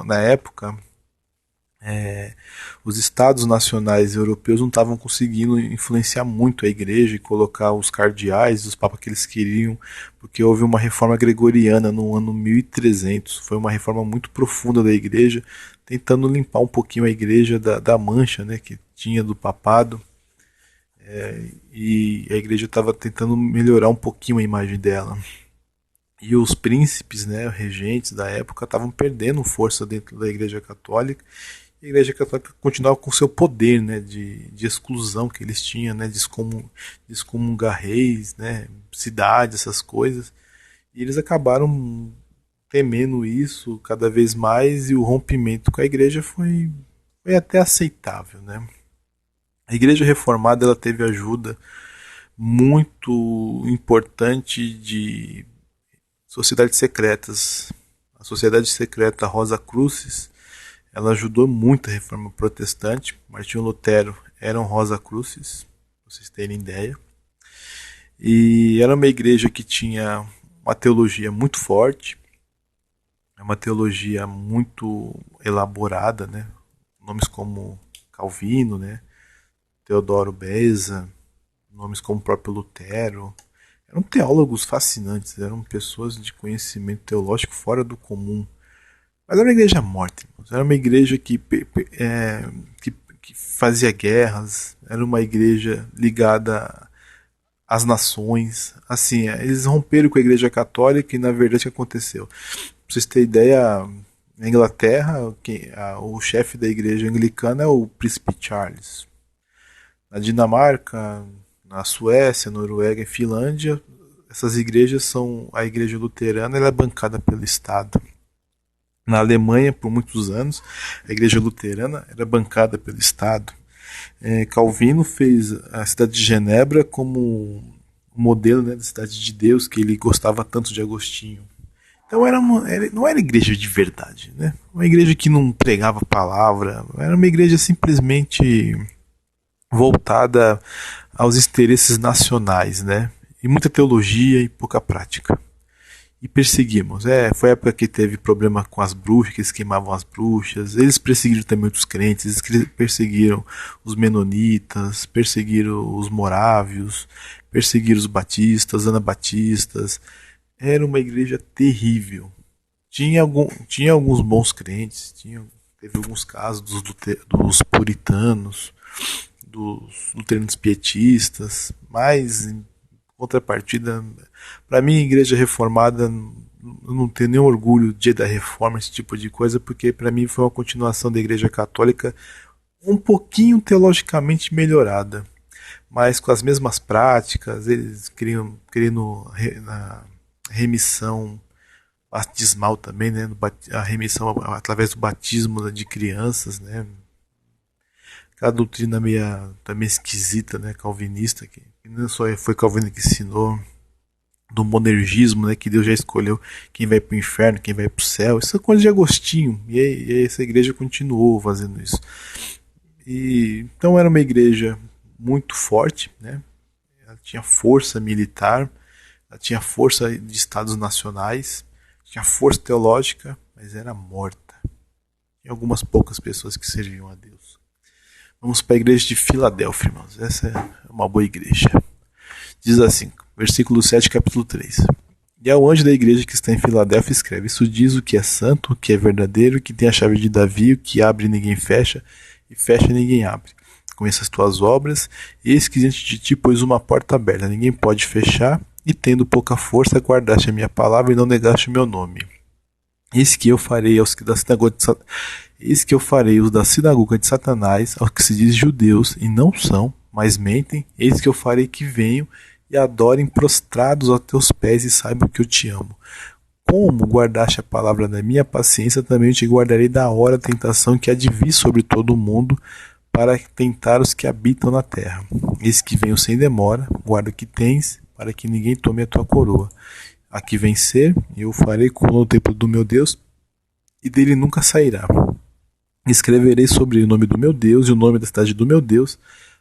Na época, os Estados nacionais europeus não estavam conseguindo influenciar muito a igreja e colocar os cardeais, os papas que eles queriam, porque houve uma reforma gregoriana no ano 1300, foi uma reforma muito profunda da igreja, tentando limpar um pouquinho a igreja da mancha, né, que tinha do papado, e a igreja estava tentando melhorar um pouquinho a imagem dela. E os príncipes, né, regentes da época, estavam perdendo força dentro da igreja católica. E a igreja católica continuava com seu poder, né, de exclusão que eles tinham, né, de excomungar reis, né, cidades, essas coisas. E eles acabaram temendo isso cada vez mais, e o rompimento com a igreja foi até aceitável, né? A igreja reformada ela teve ajuda muito importante de sociedades secretas. A sociedade secreta Rosa Crucis, ela ajudou muito a reforma protestante. Martinho Lutero era um Rosa Crucis, pra vocês terem ideia. E era uma igreja que tinha uma teologia muito forte, uma teologia muito elaborada, né? Nomes como Calvino, né? Teodoro Beza, nomes como o próprio Lutero. Eram teólogos fascinantes, eram pessoas de conhecimento teológico fora do comum. Mas era uma igreja morta, irmãos. Era uma igreja que fazia guerras, era uma igreja ligada às nações. Assim, eles romperam com a igreja católica e na verdade o que aconteceu? Pra vocês terem ideia, na Inglaterra, o chefe da igreja anglicana é o príncipe Charles. Na Dinamarca, na Suécia, Noruega e Finlândia, essas igrejas são a igreja luterana, ela é bancada pelo Estado. Na Alemanha, por muitos anos, a igreja luterana era bancada pelo Estado. Calvino fez a cidade de Genebra como modelo, né, da cidade de Deus, que ele gostava tanto de Agostinho. Então não era igreja de verdade, né? Uma igreja que não pregava a palavra, era uma igreja simplesmente voltada aos interesses nacionais, né? E muita teologia e pouca prática. E perseguimos. Foi a época que teve problema com as bruxas, que eles queimavam as bruxas. Eles perseguiram também outros crentes, eles perseguiram os menonitas, perseguiram os morávios, perseguiram os batistas, anabatistas. Era uma igreja terrível. Tinha alguns bons crentes, teve alguns casos dos puritanos, dos luteranos pietistas, mas em contrapartida, para mim, a igreja reformada, eu não tenho nenhum orgulho do dia da reforma, esse tipo de coisa, porque para mim foi uma continuação da igreja católica um pouquinho teologicamente melhorada, mas com as mesmas práticas, eles querendo remissão batismal também, né? A remissão através do batismo, né, de crianças, né? Aquela doutrina meio, também esquisita, né? Calvinista, que não só foi Calvino que ensinou, do monergismo, né? Que Deus já escolheu quem vai para o inferno, quem vai para o céu. Isso é coisa de Agostinho. E essa igreja continuou fazendo isso. E então era uma igreja muito forte, né? Ela tinha força militar, ela tinha força de estados nacionais, tinha força teológica, mas era morta. E algumas poucas pessoas que serviam a Deus. Vamos para a igreja de Filadélfia, irmãos. Essa é uma boa igreja. Diz assim, versículo 7, capítulo 3. E ao anjo da igreja que está em Filadélfia escreve: Isso diz o que é santo, o que é verdadeiro, o que tem a chave de Davi, o que abre e ninguém fecha, e fecha e ninguém abre. Conheça as tuas obras, eis que diante de ti pôs uma porta aberta, ninguém pode fechar, e tendo pouca força, guardaste a minha palavra e não negaste o meu nome. Eis que eu farei aos que da sinagoga de Eis que eu farei os da sinagoga de Satanás, aos que se dizem judeus e não são, mas mentem, eis que eu farei que venham e adorem prostrados aos teus pés e saibam que eu te amo. Como guardaste a palavra da minha paciência, também eu te guardarei da hora da tentação que há de vir sobre todo o mundo, para tentar os que habitam na terra. Eis que venho sem demora, guarda o que tens, para que ninguém tome a tua coroa. A que vencer, eu farei no templo do meu Deus, e dele nunca sairá. Escreverei sobre o nome do meu Deus e o nome da cidade do meu Deus,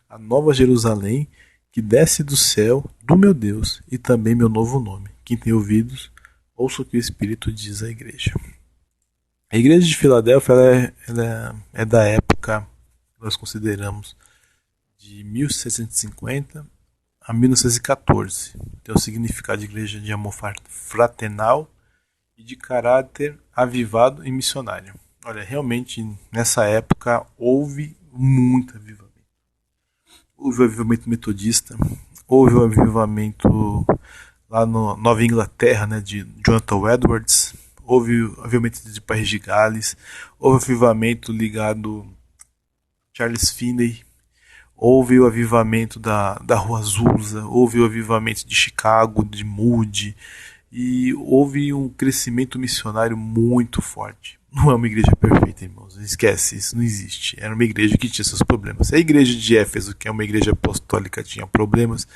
a nova Jerusalém, que desce do céu do meu Deus, e também meu novo nome. Quem tem ouvidos, ouça o que o Espírito diz à igreja. A igreja de Filadélfia ela é da época que nós consideramos de 1750 a 1914. Tem o significado de igreja de amor fraternal e de caráter avivado e missionário. Olha, realmente nessa época houve muito avivamento. Houve o avivamento metodista, houve o avivamento lá na Nova Inglaterra, né, de Jonathan Edwards, houve o avivamento de País de Gales, houve o avivamento ligado a Charles Finney, houve o avivamento da Rua Azusa, houve o avivamento de Chicago, de Moody, e houve um crescimento missionário muito forte. Não é uma igreja perfeita, irmãos. Esquece, isso não existe. Era uma igreja que tinha seus problemas. Se a igreja de Éfeso, que é uma igreja apostólica, tinha problemas,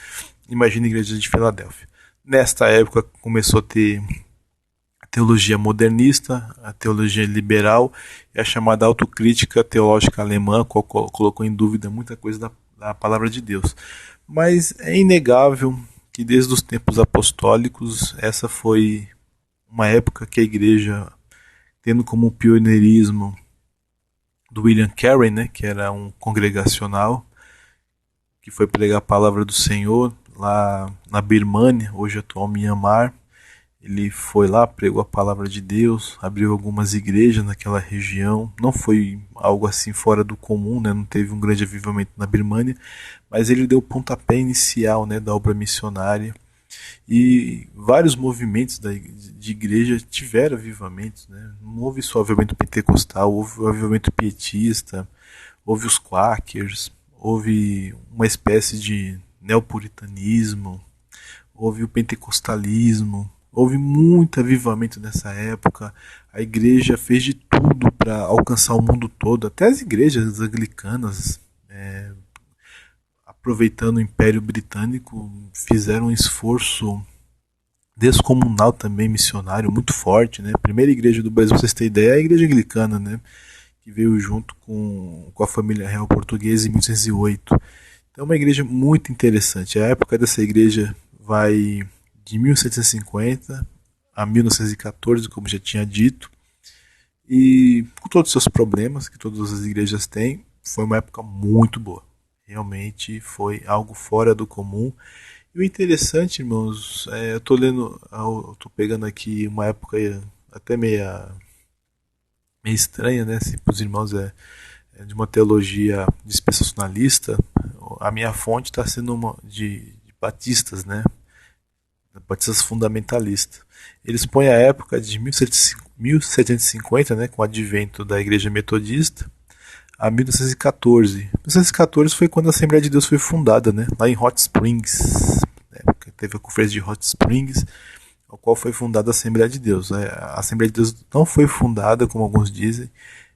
imagina a igreja de Filadélfia. Nesta época começou a ter a teologia modernista, a teologia liberal e a chamada autocrítica teológica alemã, qual colocou em dúvida muita coisa da palavra de Deus. Mas é inegável que desde os tempos apostólicos essa foi uma época que a igreja, tendo como pioneirismo do William Carey, né, que era um congregacional que foi pregar a palavra do Senhor lá na Birmânia, hoje atual Myanmar. Ele foi lá, pregou a palavra de Deus, abriu algumas igrejas naquela região. Não foi algo assim fora do comum, né? Não teve um grande avivamento na Birmânia, mas ele deu o pontapé inicial, né, da obra missionária. E vários movimentos de igreja tiveram avivamentos, né? Não houve só avivamento pentecostal, houve o avivamento pietista, houve os quakers, houve uma espécie de neopuritanismo, houve o pentecostalismo, houve muito avivamento nessa época. A igreja fez de tudo para alcançar o mundo todo, até as igrejas anglicanas, aproveitando o Império Britânico, fizeram um esforço descomunal também, missionário, muito forte, né? A primeira igreja do Brasil, pra vocês terem ideia, é a igreja anglicana, né? Que veio junto com a família real portuguesa em 1808. Então é uma igreja muito interessante. A época dessa igreja vai de 1750 a 1914, como já tinha dito, e com todos os seus problemas que todas as igrejas têm, foi uma época muito boa. Realmente foi algo fora do comum. E o interessante, irmãos, eu tô lendo, eu tô pegando aqui uma época até meio estranha, né? Se para os irmãos é de uma teologia dispensacionalista, a minha fonte está sendo uma de batistas, né? Batistas fundamentalistas. Eles põem a época de 1750, né, com o advento da Igreja Metodista, a 1914. 1914 foi quando a Assembleia de Deus foi fundada, né, lá em Hot Springs. Teve a conferência de Hot Springs, ao qual foi fundada a Assembleia de Deus. A Assembleia de Deus não foi fundada, como alguns dizem,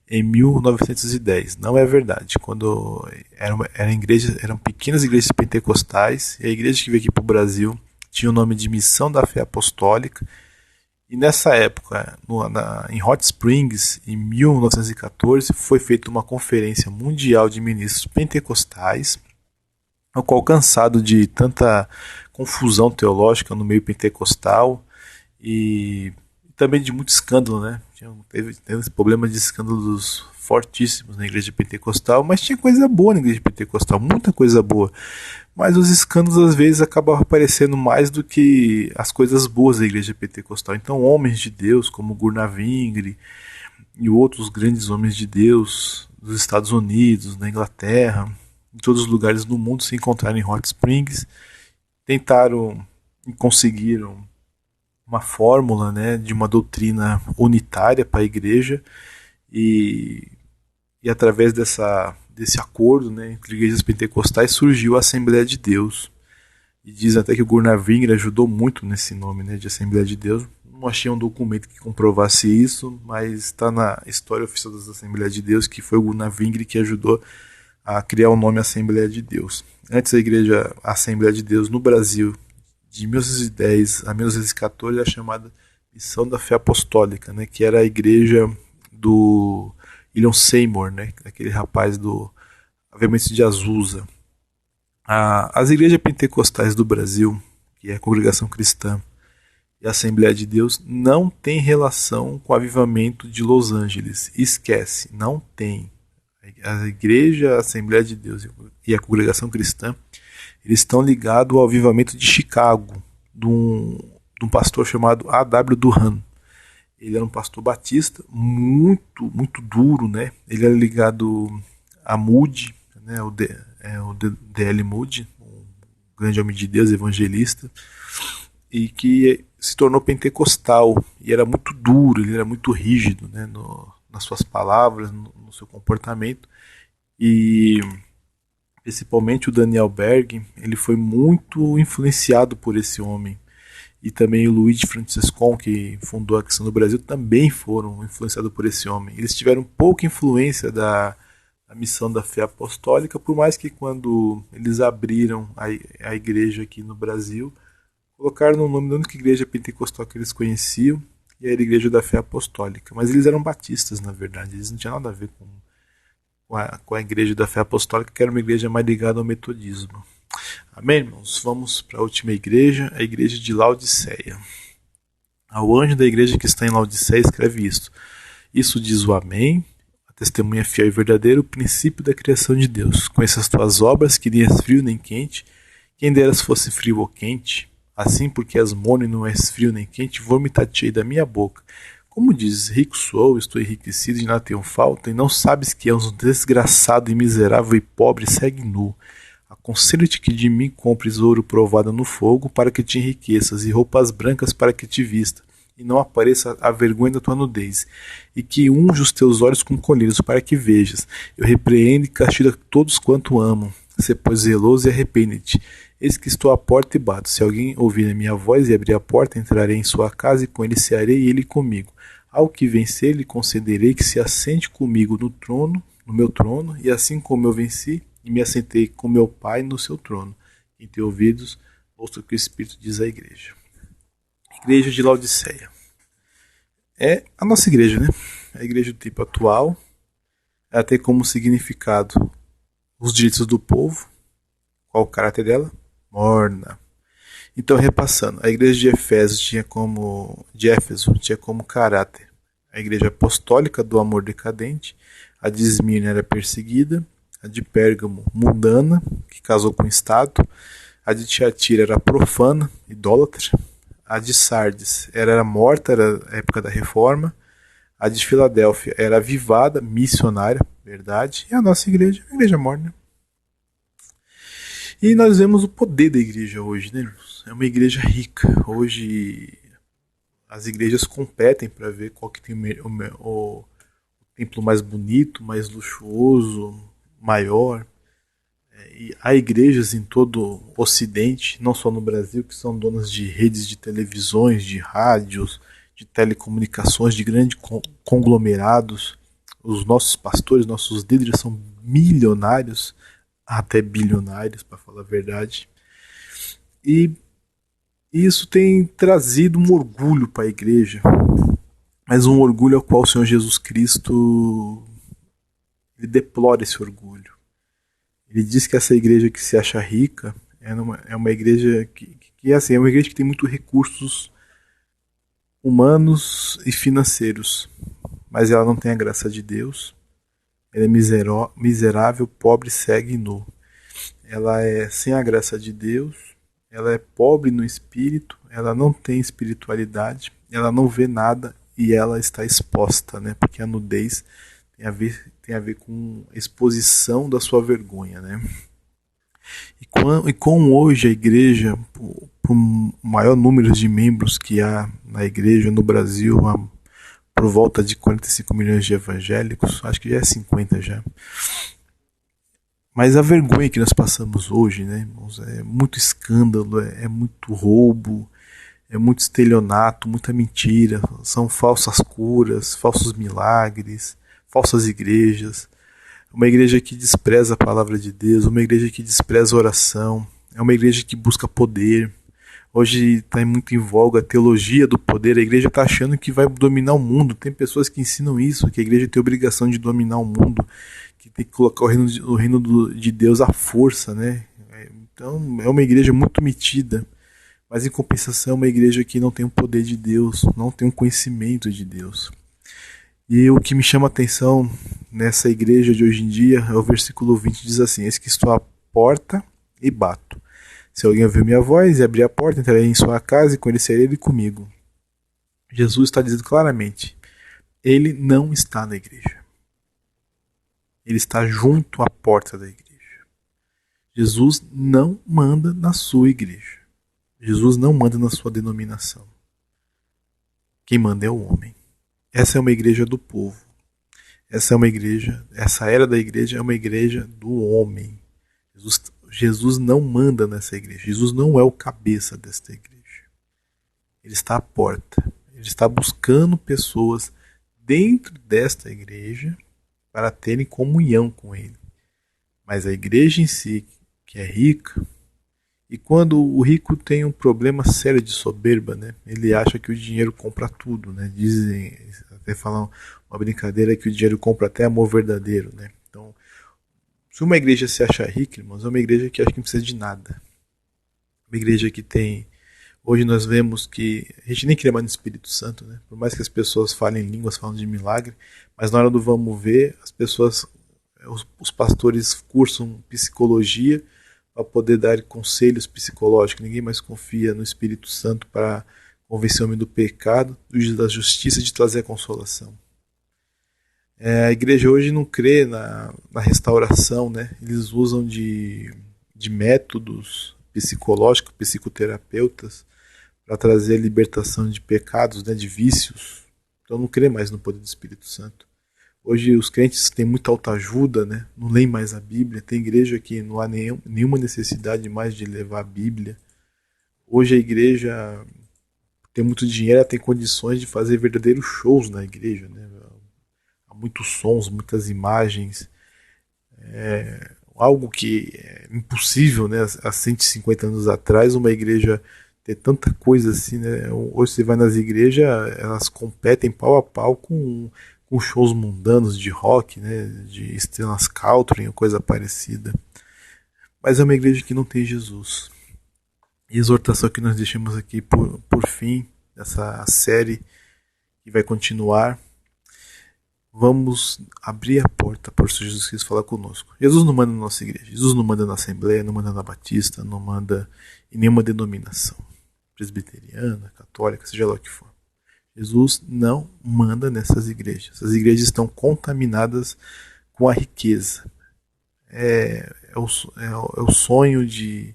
em 1910. Não é verdade. Quando eram pequenas igrejas pentecostais, e a igreja que veio aqui para o Brasil tinha o nome de Missão da Fé Apostólica. E nessa época, em Hot Springs, em 1914, foi feita uma conferência mundial de ministros pentecostais, ao qual, cansado de tanta confusão teológica no meio pentecostal e também de muito escândalo, né? Teve esse problema de escândalos fortíssimos na igreja pentecostal, mas tinha coisa boa na igreja pentecostal, muita coisa boa. Mas os escândalos às vezes acabavam aparecendo mais do que as coisas boas da igreja pentecostal. Então, homens de Deus como Gurnavingre e outros grandes homens de Deus dos Estados Unidos, da Inglaterra, em todos os lugares do mundo se encontraram em Hot Springs, tentaram e conseguiram uma fórmula, né, de uma doutrina unitária para a igreja e através desse acordo, né, entre igrejas pentecostais surgiu a Assembleia de Deus. E diz até que o Gurnavingre ajudou muito nesse nome, né, de Assembleia de Deus. Não achei um documento que comprovasse isso, mas está na história oficial das Assembleias de Deus que foi o Gurnavingre que ajudou a criar o nome Assembleia de Deus. Antes a Assembleia de Deus no Brasil, de 1910 a 1914, era chamada Missão da Fé Apostólica, né, que era a igreja do William Seymour, né, aquele rapaz do Avivamento de Azusa. As igrejas pentecostais do Brasil, que é a Congregação Cristã e a Assembleia de Deus, não tem relação com o Avivamento de Los Angeles. Esquece, não tem. A igreja, a Assembleia de Deus e a Congregação Cristã, eles estão ligados ao Avivamento de Chicago, de um pastor chamado A.W. Duran. Ele era um pastor batista muito, muito duro, né? Ele era ligado a Moody, né? o D.L. Moody, um grande homem de Deus, evangelista, e que se tornou pentecostal. E era muito duro, ele era muito rígido, né? Nas suas palavras, no seu comportamento. E principalmente o Daniel Berg, ele foi muito influenciado por esse homem. E também o Luigi Franciscon, que fundou a Cristã no Brasil, também foram influenciados por esse homem. Eles tiveram pouca influência da Missão da Fé Apostólica, por mais que quando eles abriram a igreja aqui no Brasil, colocaram no nome da única igreja pentecostal que eles conheciam, e era a Igreja da Fé Apostólica. Mas eles eram batistas, na verdade, eles não tinham nada a ver com a Igreja da Fé Apostólica, que era uma igreja mais ligada ao metodismo. Amém, irmãos? Vamos para a última igreja, a igreja de Laodiceia. Ao anjo da igreja que está em Laodiceia escreve isto. Isso diz o Amém, a testemunha fiel e verdadeira, o princípio da criação de Deus. Conheça as tuas obras, que nem és frio nem quente, quem deras fosse frio ou quente, assim porque és morno e não és frio nem quente, vomitar-te-ei da minha boca. Como dizes, rico sou, estou enriquecido e nada tenho falta, e não sabes que és um desgraçado e miserável e pobre, segue nu. Aconselho-te que de mim compres ouro provado no fogo, para que te enriqueças, e roupas brancas para que te vista, e não apareça a vergonha da tua nudez, e que unja os teus olhos com colírios, para que vejas. Eu repreendo e castigo todos quanto amam. Sê, pois, zeloso e arrepende-te. Eis que estou à porta e bato. Se alguém ouvir a minha voz e abrir a porta, entrarei em sua casa e com ele cearei e ele comigo. Ao que vencer, lhe concederei que se assente comigo no meu trono, e assim como eu venci, e me assentei com meu Pai no seu trono. Quem tem ouvidos, ouça o que o Espírito diz à igreja. Igreja de Laodiceia. É a nossa igreja, né? A igreja do tipo atual. Ela tem como significado os direitos do povo. Qual o caráter dela? Morna. Então, repassando, a igreja de Éfeso tinha como caráter a igreja apostólica do amor decadente, a de Esmirna era perseguida, a de Pérgamo mundana, que casou com o Estado, a de Tiatira era profana, idólatra, a de Sardes era morta, era a época da Reforma, a de Filadélfia era avivada, missionária, verdade, e a nossa igreja, a igreja morna. E nós vemos o poder da igreja hoje, né, irmãos? É uma igreja rica. Hoje as igrejas competem para ver qual que tem o templo mais bonito, mais luxuoso, maior. E há igrejas em todo o Ocidente, não só no Brasil, que são donas de redes de televisões, de rádios, de telecomunicações, de grandes conglomerados. Os nossos pastores, nossos líderes são milionários, até bilionários, para falar a verdade. E isso tem trazido um orgulho para a igreja, mas um orgulho ao qual o Senhor Jesus Cristo ele deplora esse orgulho. Ele diz que essa igreja que se acha rica é uma igreja que assim, é uma igreja que tem muitos recursos humanos e financeiros, mas ela não tem a graça de Deus. Ela é miserável, pobre, cega e nu. Ela é sem a graça de Deus, ela é pobre no espírito, ela não tem espiritualidade, ela não vê nada e ela está exposta, né? Porque a nudez tem a ver com a exposição da sua vergonha, né? E com hoje a igreja, por maior número de membros que há na igreja no Brasil, há por volta de 45 milhões de evangélicos, acho que já é 50 já. Mas a vergonha que nós passamos hoje, né, irmãos, é muito escândalo, é muito roubo, é muito estelionato, muita mentira, são falsas curas, falsos milagres, falsas igrejas, uma igreja que despreza a palavra de Deus, uma igreja que despreza a oração, é uma igreja que busca poder. Hoje está muito em voga a teologia do poder, a igreja está achando que vai dominar o mundo, tem pessoas que ensinam isso, que a igreja tem a obrigação de dominar o mundo, que tem que colocar o reino de Deus à força, né? Então é uma igreja muito metida, mas em compensação é uma igreja que não tem o poder de Deus, não tem o conhecimento de Deus. E o que me chama a atenção nessa igreja de hoje em dia é o versículo 20, diz assim: eis que estou à porta e bato. Se alguém ouvir minha voz e abrir a porta, entrarei em sua casa e conhecerei ele comigo. Jesus está dizendo claramente, ele não está na igreja. Ele está junto à porta da igreja. Jesus não manda na sua igreja. Jesus não manda na sua denominação. Quem manda é o homem. Essa é uma igreja do povo. Essa era da igreja é uma igreja do homem. Jesus não manda nessa igreja. Jesus não é o cabeça desta igreja. Ele está à porta. Ele está buscando pessoas dentro desta igreja para terem comunhão com ele. Mas a igreja em si, que é rica, e quando o rico tem um problema sério de soberba, né, ele acha que o dinheiro compra tudo, né, dizem, até falam uma brincadeira que o dinheiro compra até amor verdadeiro, né. Então, se uma igreja se acha rica, irmãos, é uma igreja que acha que não precisa de nada. Uma igreja que tem... Hoje nós vemos que a gente nem crê mais no Espírito Santo, né? Por mais que as pessoas falem línguas, falam de milagre, mas na hora do vamos ver, as pessoas, os pastores cursam psicologia para poder dar conselhos psicológicos. Ninguém mais confia no Espírito Santo para convencer o homem do pecado, da justiça e de trazer a consolação. A igreja hoje não crê na restauração, né? Eles usam de métodos psicológicos, psicoterapeutas, para trazer a libertação de pecados, né, de vícios. Então não crê mais no poder do Espírito Santo. Hoje os crentes têm muita autoajuda, né, não leem mais a Bíblia. Tem igreja que não há nenhuma necessidade mais de levar a Bíblia. Hoje a igreja tem muito dinheiro, ela tem condições de fazer verdadeiros shows na igreja, né? Há muitos sons, muitas imagens. Algo que é impossível, né, há 150 anos atrás, uma igreja ter tanta coisa assim, né? Hoje você vai nas igrejas, elas competem pau a pau com shows mundanos de rock, né? De estrelas country ou coisa parecida. Mas é uma igreja que não tem Jesus. E a exortação que nós deixamos aqui por fim, dessa série que vai continuar, vamos abrir a porta para o Senhor Jesus Cristo falar conosco. Jesus não manda na nossa igreja, Jesus não manda na Assembleia, não manda na Batista, não manda em nenhuma denominação, presbiteriana, católica, seja lá o que for. Jesus não manda nessas igrejas. Essas igrejas estão contaminadas com a riqueza. É o sonho de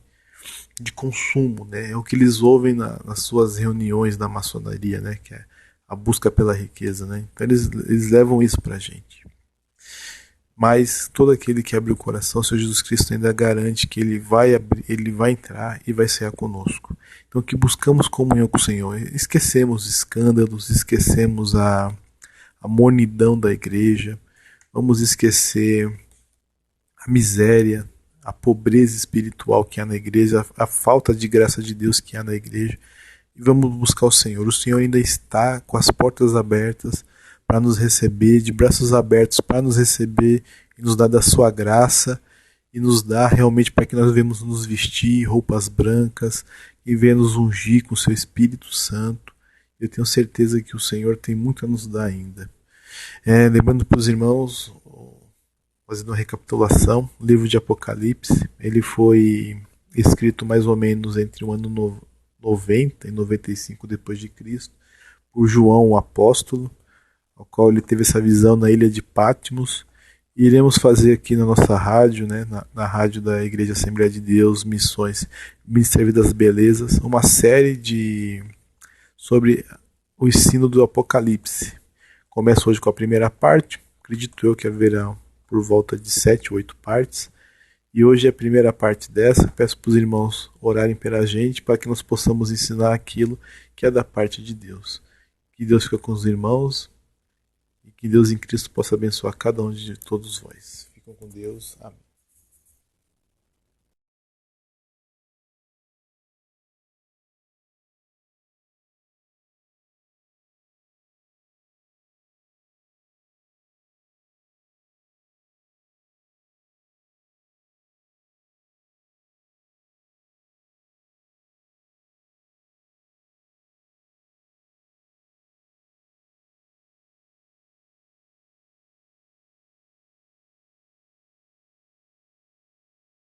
consumo, né? É o que eles ouvem nas suas reuniões da maçonaria, né? Que é a busca pela riqueza, né? Então eles levam isso pra gente. mas todo aquele que abre o coração, o Senhor Jesus Cristo ainda garante que Ele vai abrir, Ele vai entrar e vai cear conosco. Então que buscamos comunhão com o Senhor, esquecemos escândalos, esquecemos a mornidão da igreja, vamos esquecer a miséria, a pobreza espiritual que há na igreja, a falta de graça de Deus que há na igreja, e vamos buscar o Senhor. O Senhor ainda está com as portas abertas para nos receber, de braços abertos para nos receber e nos dar da sua graça e nos dar realmente para que nós venhamos nos vestir roupas brancas e venha nos ungir com o seu Espírito Santo. Eu tenho certeza que o Senhor tem muito a nos dar ainda. Lembrando para os irmãos, fazendo uma recapitulação, o livro de Apocalipse, ele foi escrito mais ou menos entre o ano 90 e 95 depois de Cristo, por João, o apóstolo, ao qual ele teve essa visão na ilha de Patmos. E iremos fazer aqui na nossa rádio, né, na rádio da Igreja Assembleia de Deus, Missões, Ministério das Belezas, uma série sobre o ensino do Apocalipse. Começa hoje com a primeira parte, acredito eu que haverá por volta de 7 ou 8 partes. E hoje é a primeira parte dessa. Peço para os irmãos orarem pela gente, para que nós possamos ensinar aquilo que é da parte de Deus. Que Deus fique com os irmãos e que Deus em Cristo possa abençoar cada um de todos vós. Fiquem com Deus. Amém.